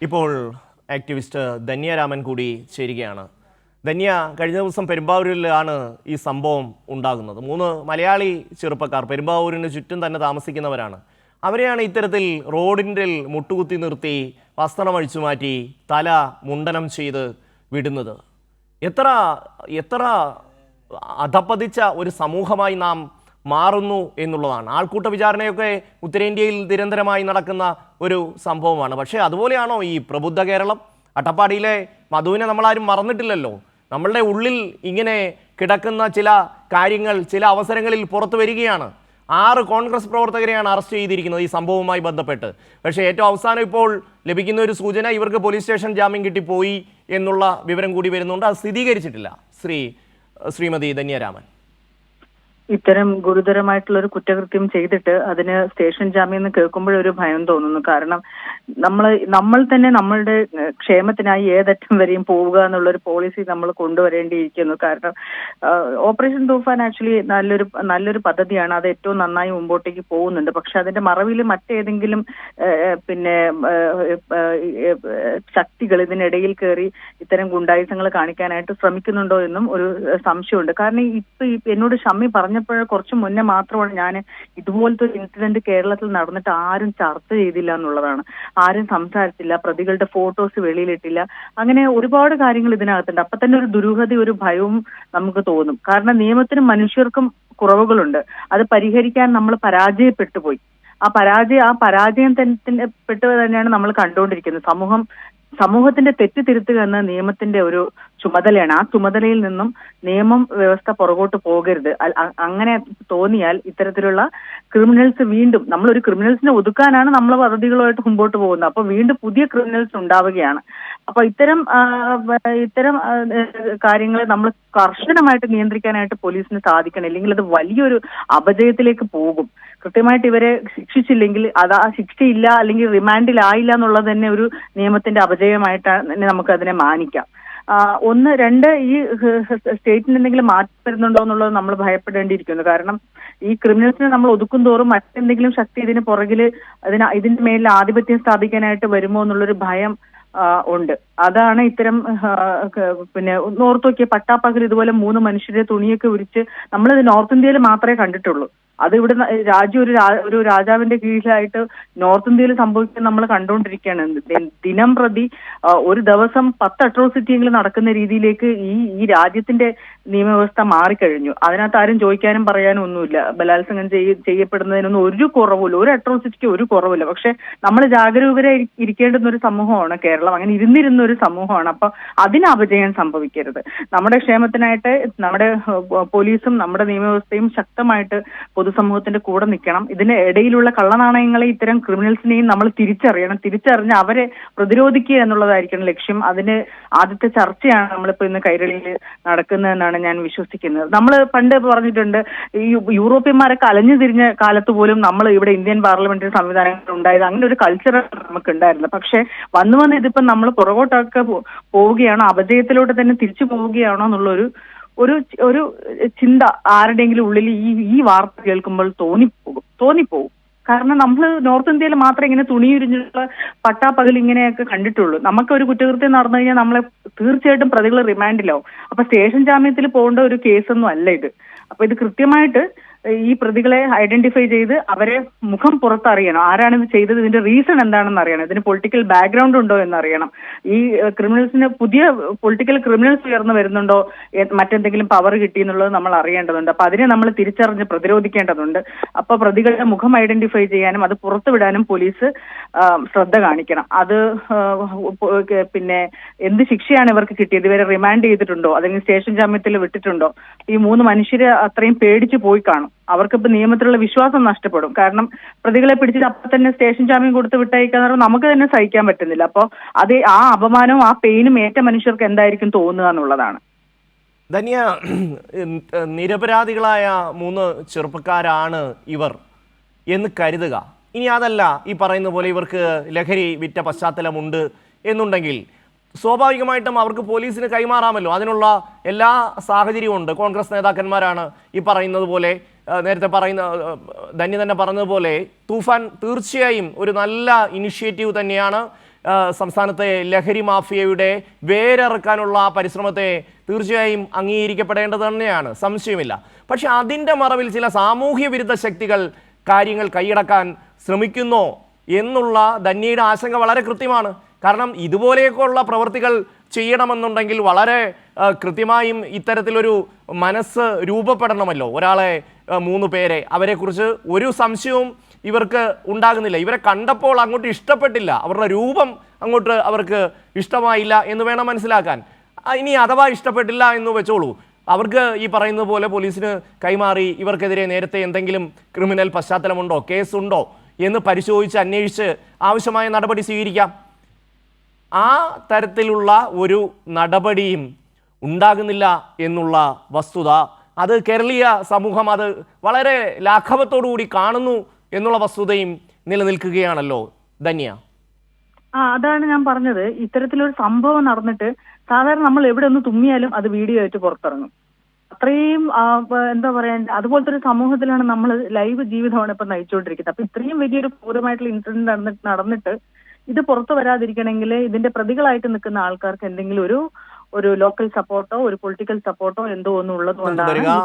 ഇപ്പോൾ ആക്ടിവിസ്റ്റ് ധന്യ രാമൻ കൂടി ചേരുകയാണ്. ധന്യ, കഴിഞ്ഞ ദിവസം പെരുമ്പാവൂരിലാണ് ഈ സംഭവം ഉണ്ടാകുന്നത്. 3 മലയാളി ചെറുപ്പക്കാർ പെരുമ്പാവൂരിന് ചുറ്റും തന്നെ താമസിക്കുന്നവരാണ്. അവരെയാണ് ഇത്തരത്തിൽ റോഡിൻ്റെ മുട്ടുകുത്തി നിർത്തി വസ്ത്രം അഴിച്ചു മാറ്റി തല മുണ്ടനം ചെയ്ത് വിടുന്നത്. എത്ര എത്ര അധപ്പതിച്ച ഒരു സമൂഹമായി നാം മാറുന്നു എന്നുള്ളതാണ്. ആൾക്കൂട്ട വിചാരണയൊക്കെ ഉത്തരേന്ത്യയിൽ നിരന്തരമായി നടക്കുന്ന ഒരു സംഭവമാണ്. പക്ഷേ അതുപോലെയാണോ ഈ പ്രബുദ്ധ കേരളം? അട്ടപ്പാടിയിലെ മധുവിനെ നമ്മളാരും മറന്നിട്ടില്ലല്ലോ. നമ്മളുടെ ഉള്ളിൽ ഇങ്ങനെ കിടക്കുന്ന ചില കാര്യങ്ങൾ ചില അവസരങ്ങളിൽ പുറത്തു വരികയാണ്. 6 കോൺഗ്രസ് പ്രവർത്തകരെയാണ് അറസ്റ്റ് ചെയ്തിരിക്കുന്നത് ഈ സംഭവവുമായി ബന്ധപ്പെട്ട്. പക്ഷേ ഏറ്റവും അവസാനം ഇപ്പോൾ ലഭിക്കുന്ന ഒരു സൂചന ഇവർക്ക് പോലീസ് സ്റ്റേഷൻ ജാമ്യം കിട്ടിപ്പോയി എന്നുള്ള വിവരം കൂടി വരുന്നുണ്ട്. അത് സ്ഥിരീകരിച്ചിട്ടില്ല ശ്രീമതി ധന്യരാമൻ. ഇത്തരം ഗുരുതരമായിട്ടുള്ള ഒരു കുറ്റകൃത്യം ചെയ്തിട്ട് അതിന് സ്റ്റേഷൻ ജാമ്യം എന്ന് കേൾക്കുമ്പോഴൊരു ഭയം തോന്നുന്നു. കാരണം നമ്മൾ തന്നെ നമ്മളുടെ ക്ഷേമത്തിനായി ഏതറ്റം വരെയും പോവുക എന്നുള്ളൊരു പോളിസി നമ്മൾ കൊണ്ടുവരേണ്ടിയിരിക്കുന്നു. കാരണം ഓപ്പറേഷൻ തൂഫാൻ ആക്ച്വലി നല്ലൊരു പദ്ധതിയാണ്. അത് ഏറ്റവും നന്നായി മുമ്പോട്ടേക്ക് പോകുന്നുണ്ട്. പക്ഷെ അതിന്റെ മറവിൽ മറ്റേതെങ്കിലും ശക്തികൾ ഇതിനിടയിൽ കയറി ഇത്തരം ഗുണ്ടായുസങ്ങൾ കാണിക്കാനായിട്ട് ശ്രമിക്കുന്നുണ്ടോ എന്നും ഒരു സംശയമുണ്ട്. കാരണം ഇപ്പൊ എന്നോട് ഷമ്മി പറഞ്ഞപ്പോൾ കുറച്ച് മുന്നേ മാത്രമാണ് ഞാൻ ഇതുപോലത്തെ ഒരു ഇൻസിഡന്റ് കേരളത്തിൽ നടന്നിട്ട് ആരും ചർച്ച ചെയ്തില്ല എന്നുള്ളതാണ്. ആരും സംസാരിച്ചില്ല, പ്രതികളുടെ ഫോട്ടോസ് വെളിയിലിട്ടില്ല, അങ്ങനെ ഒരുപാട് കാര്യങ്ങൾ ഇതിനകത്തുണ്ട്. അപ്പൊ തന്നെ ഒരു ദുരൂഹത, ഒരു ഭയവും നമുക്ക് തോന്നും. കാരണം നിയമത്തിനും മനുഷ്യർക്കും കുറവുകളുണ്ട്. അത് പരിഹരിക്കാൻ നമ്മൾ പരാജയപ്പെട്ടു പോയി. ആ പരാജയം പെട്ടു തന്നെയാണ് നമ്മൾ കണ്ടുകൊണ്ടിരിക്കുന്നത്. സമൂഹത്തിന്റെ തെറ്റ് തിരുത്തുക എന്ന നിയമത്തിന്റെ ഒരു ചുമതലയാണ്. ആ ചുമതലയിൽ നിന്നും നിയമം വ്യവസ്ഥ പുറകോട്ട് പോകരുത്. അങ്ങനെ തോന്നിയാൽ ഇത്തരത്തിലുള്ള ക്രിമിനൽസ് വീണ്ടും, നമ്മളൊരു ക്രിമിനൽസിനെ ഒതുക്കാനാണ് നമ്മൾ പദ്ധതികളുമായിട്ട് മുമ്പോട്ട് പോകുന്നത്. അപ്പൊ വീണ്ടും പുതിയ ക്രിമിനൽസ് ഉണ്ടാവുകയാണ്. അപ്പൊ ഇത്തരം കാര്യങ്ങളെ നമ്മൾ കർശനമായിട്ട് നിയന്ത്രിക്കാനായിട്ട് പോലീസിന് സാധിക്കണം. ഇല്ലെങ്കിൽ അത് വലിയൊരു അപജയത്തിലേക്ക് പോകും. കൃത്യമായിട്ട് ഇവരെ ശിക്ഷിച്ചില്ലെങ്കിൽ അത് ആ ശിക്ഷയില്ല അല്ലെങ്കിൽ റിമാൻഡിലായില്ല എന്നുള്ളത് തന്നെ ഒരു നിയമത്തിന്റെ അപജയമായിട്ടാണ് തന്നെ നമുക്ക് അതിനെ മാനിക്കാം. 1, 2 ഈ സ്റ്റേറ്റിന് എന്തെങ്കിലും മാറ്റം വരുന്നുണ്ടോ എന്നുള്ളത് നമ്മൾ ഭയപ്പെടേണ്ടിയിരിക്കുന്നു. കാരണം ഈ ക്രിമിനൽസിനെ നമ്മൾ ഒതുക്കും തോറും മറ്റെന്തെങ്കിലും ശക്തി ഇതിന് പുറകില് ഇതിന്റെ മേലിൽ ആധിപത്യം സ്ഥാപിക്കാനായിട്ട് വരുമോ എന്നുള്ളൊരു ഭയം ഉണ്ട്. അതാണ് ഇത്തരം ഓർത്ത് നോക്കിയ പട്ടാപ്പകൽ ഇതുപോലെ 3 മനുഷ്യരെ തുണിയൊക്കെ ഉരിച്ച് നമ്മളിത് നോർത്ത് ഇന്ത്യയിൽ മാത്രമേ കണ്ടിട്ടുള്ളൂ. അത് ഇവിടെ ഒരു രാജാവിന്റെ കീഴിലായിട്ട് നോർത്ത് ഇന്ത്യയിൽ സംഭവിക്കുന്നത് നമ്മൾ കണ്ടുകൊണ്ടിരിക്കുകയാണ്. ദിനം പ്രതി ഒരു ദിവസം 10 അട്രോസിറ്റിയെങ്കിലും നടക്കുന്ന രീതിയിലേക്ക് ഈ രാജ്യത്തിന്റെ നിയമവ്യവസ്ഥ മാറിക്കഴിഞ്ഞു. അതിനകത്ത് ആരും ചോദിക്കാനും പറയാനും ഒന്നുമില്ല. ബലാത്സംഗം ചെയ്യപ്പെടുന്നതിനൊന്നും ഒരു കുറവില്ല, ഒരു അട്രോസിറ്റിക്ക് ഒരു കുറവില്ല. പക്ഷെ നമ്മൾ ജാഗരൂകരായി ഇരിക്കേണ്ടുന്ന ഒരു സമൂഹമാണ് കേരളം. അങ്ങനെ ഇരുന്നിരുന്ന ഒരു സമൂഹമാണ്. അപ്പൊ അതിന് അപജയം സംഭവിക്കരുത്. നമ്മുടെ ക്ഷേമത്തിനായിട്ട് നമ്മുടെ പോലീസും നമ്മുടെ നിയമവ്യവസ്ഥയും ശക്തമായിട്ട് പൊതുസമൂഹത്തിന്റെ കൂടെ നിൽക്കണം. ഇതിന് ഇടയിലുള്ള കള്ളനാണയങ്ങളെ, ഇത്തരം ക്രിമിനൽസിനെയും നമ്മൾ തിരിച്ചറിഞ്ഞ് അവരെ പ്രതിരോധിക്കുക എന്നുള്ളതായിരിക്കണം ലക്ഷ്യം. അതിന് ആദ്യത്തെ ചർച്ചയാണ് നമ്മളിപ്പോ ഇന്ന് കൈരളിയിൽ നടക്കുന്നതെന്നാണ് ഞാൻ വിശ്വസിക്കുന്നത്. നമ്മൾ പണ്ട് പറഞ്ഞിട്ടുണ്ട്, ഈ യൂറോപ്യന്മാരൊക്കെ അലഞ്ഞു തിരിഞ്ഞ കാലത്ത് പോലും നമ്മൾ ഇവിടെ ഇന്ത്യൻ പാർലമെന്ററി സംവിധാനങ്ങൾ ഉണ്ടായത്. അങ്ങനെ ഒരു കൾച്ചർ നമുക്ക് ഉണ്ടായിരുന്നു. പക്ഷെ വന്ന് ഇതിപ്പം നമ്മൾ പുറകോട്ടൊക്കെ പോവുകയാണോ, അപജയത്തിലോട്ട് തന്നെ തിരിച്ചു പോവുകയാണോ എന്നുള്ളൊരു ഒരു ചിന്ത ആരുടെയെങ്കിലും ഉള്ളിൽ ഈ വാർത്ത കേൾക്കുമ്പോൾ തോന്നിപ്പോകും. കാരണം നമ്മൾ നോർത്ത് ഇന്ത്യയിൽ മാത്രമേ ഇങ്ങനെ തുണിയുരിഞ്ഞുള്ള പട്ടാപ്പകൽ ഇങ്ങനെയൊക്കെ കണ്ടിട്ടുള്ളൂ. നമുക്കൊരു കുറ്റകൃത്യം നടന്നു കഴിഞ്ഞാൽ നമ്മളെ തീർച്ചയായിട്ടും പ്രതികൾ റിമാൻഡിലാവും. അപ്പൊ സ്റ്റേഷൻ ജാമ്യത്തിൽ പോകേണ്ട ഒരു കേസൊന്നും അല്ല ഇത്. അപ്പൊ ഇത് കൃത്യമായിട്ട് ഈ പ്രതികളെ ഐഡന്റിഫൈ ചെയ്ത് അവരെ മുഖം പുറത്തറിയണം. ആരാണ് ഇത് ചെയ്തത്, ഇതിന്റെ റീസൺ എന്താണെന്ന് അറിയണം, ഇതിന് പൊളിറ്റിക്കൽ ബാക്ക്ഗ്രൗണ്ട് ഉണ്ടോ എന്നറിയണം. ഈ ക്രിമിനൽസിന് പുതിയ പൊളിറ്റിക്കൽ ക്രിമിനൽസ് ഉയർന്നു വരുന്നുണ്ടോ, മറ്റെന്തെങ്കിലും പവർ കിട്ടിയെന്നുള്ളത് നമ്മൾ അറിയേണ്ടതുണ്ട്. അപ്പൊ അതിനെ നമ്മൾ തിരിച്ചറിഞ്ഞ് പ്രതിരോധിക്കേണ്ടതുണ്ട്. അപ്പൊ പ്രതികളുടെ മുഖം ഐഡന്റിഫൈ ചെയ്യാനും അത് പുറത്തുവിടാനും പോലീസ് ശ്രദ്ധ കാണിക്കണം. അത് എന്ത് ശിക്ഷയാണ് ഇവർക്ക് കിട്ടിയത്, ഇവരെ റിമാൻഡ് ചെയ്തിട്ടുണ്ടോ അല്ലെങ്കിൽ സ്റ്റേഷൻ ജാമ്യത്തിൽ വിട്ടിട്ടുണ്ടോ? ഈ 3 മനുഷ്യര് അത്രയും പേടിച്ചു പോയി കാണും. അവർക്കിപ്പോ നിയമത്തിലുള്ള വിശ്വാസം നഷ്ടപ്പെടും. കാരണം പ്രതികളെ പിടിച്ചിട്ട് അപ്പൊ തന്നെ സ്റ്റേഷൻ ജാമ്യം കൊടുത്ത് വിട്ടയക്കാന്ന് പറഞ്ഞാൽ നമുക്ക് തന്നെ സഹിക്കാൻ പറ്റുന്നില്ല. അപ്പോൾ അത് ആ അപമാനവും ആ പെയിനും ഏറ്റ മനുഷ്യർക്ക് എന്തായിരിക്കും തോന്നുക എന്നുള്ളതാണ്. ധന്യ, നിരപരാധികളായ 3 ചെറുപ്പക്കാരാണ് ഇവർ എന്ന് കരുതുക. ഇനി അതല്ല, ഈ പറയുന്ന പോലെ ഇവർക്ക് ലഹരി വിറ്റ പശ്ചാത്തലമുണ്ട് എന്നുണ്ടെങ്കിൽ സ്വാഭാവികമായിട്ടും അവർക്ക് പോലീസിന് കൈമാറാമല്ലോ. അതിനുള്ള എല്ലാ സാഹചര്യവും ഉണ്ട്. കോൺഗ്രസ് നേതാക്കന്മാരാണ് ഈ പറയുന്നത് പോലെ, നേരത്തെ ധന്യ തന്നെ പറഞ്ഞതുപോലെ തൂഫാൻ തീർച്ചയായും ഒരു നല്ല ഇനിഷ്യേറ്റീവ് തന്നെയാണ്. സംസ്ഥാനത്തെ ലഹരി മാഫിയയുടെ വേരറക്കാനുള്ള പരിശ്രമത്തെ തീർച്ചയായും അംഗീകരിക്കപ്പെടേണ്ടത് തന്നെയാണ്, സംശയമില്ല. പക്ഷെ അതിൻ്റെ മറവിൽ ചില സാമൂഹ്യ വിരുദ്ധ ശക്തികൾ കാര്യങ്ങൾ കൈയടക്കാൻ ശ്രമിക്കുന്നോ എന്നുള്ള ധന്യയുടെ ആശങ്ക വളരെ കൃത്യമാണ്. കാരണം ഇതുപോലെയൊക്കെയുള്ള പ്രവൃത്തികൾ ചെയ്യണമെന്നുണ്ടെങ്കിൽ വളരെ കൃത്യമായും ഇത്തരത്തിലൊരു മനസ്സ് രൂപപ്പെടണമല്ലോ. ഒരാളെ 3 പേരെ, അവരെക്കുറിച്ച് ഒരു സംശയവും ഇവർക്ക് ഉണ്ടാകുന്നില്ല. ഇവരെ കണ്ടപ്പോൾ അങ്ങോട്ട് ഇഷ്ടപ്പെട്ടില്ല, അവരുടെ രൂപം അങ്ങോട്ട് അവർക്ക് ഇഷ്ടമായില്ല എന്ന് വേണം മനസ്സിലാക്കാൻ. ഇനി അഥവാ ഇഷ്ടപ്പെട്ടില്ല എന്ന് വെച്ചോളൂ, അവർക്ക് ഈ പറയുന്നത് പോലെ പോലീസിന് കൈമാറി ഇവർക്കെതിരെ നേരത്തെ എന്തെങ്കിലും ക്രിമിനൽ പശ്ചാത്തലമുണ്ടോ, കേസുണ്ടോ എന്ന് പരിശോധിച്ച് അന്വേഷിച്ച് ആവശ്യമായ നടപടി സ്വീകരിക്കാം. ആ തരത്തിലുള്ള ഒരു നടപടിയും ഉണ്ടാകുന്നില്ല എന്നുള്ള വസ്തുത, അത് കേരളീയ സമൂഹം അത് വളരെ ലാഘവത്തോടുകൂടി കാണുന്നു എന്നുള്ള വസ്തുതയും നിലനിൽക്കുകയാണല്ലോ ധന്യ. അതാണ് ഞാൻ പറഞ്ഞത്. ഇത്തരത്തിലൊരു സംഭവം നടന്നിട്ട് സാധാരണ നമ്മൾ എവിടെ ഒന്ന് തുമ്മിയാലും അത് വീഡിയോ ആയിട്ട് പുറത്തിറങ്ങും. അത്രയും എന്താ പറയാ, അതുപോലത്തെ ഒരു സമൂഹത്തിലാണ് നമ്മൾ ലൈവ് ജീവിതമാണ് ഇപ്പൊ നയിച്ചുകൊണ്ടിരിക്കുന്നത്. അപ്പൊ ഇത്രയും വലിയൊരു ക്രൂരമായിട്ടുള്ള ഇൻസിഡന്റ് നടന്നിട്ട് ഇത് പുറത്തു വരാതിരിക്കണമെങ്കിൽ ഇതിന്റെ പ്രതികളായിട്ട് നിൽക്കുന്ന ആൾക്കാർക്ക് എന്തെങ്കിലും ഒരു ലോക്കൽ സപ്പോർട്ടോ ഒരു പൊളിറ്റിക്കൽ സപ്പോർട്ടോ എന്തോ ഒന്നും ഉള്ളത് കൊണ്ടാണ്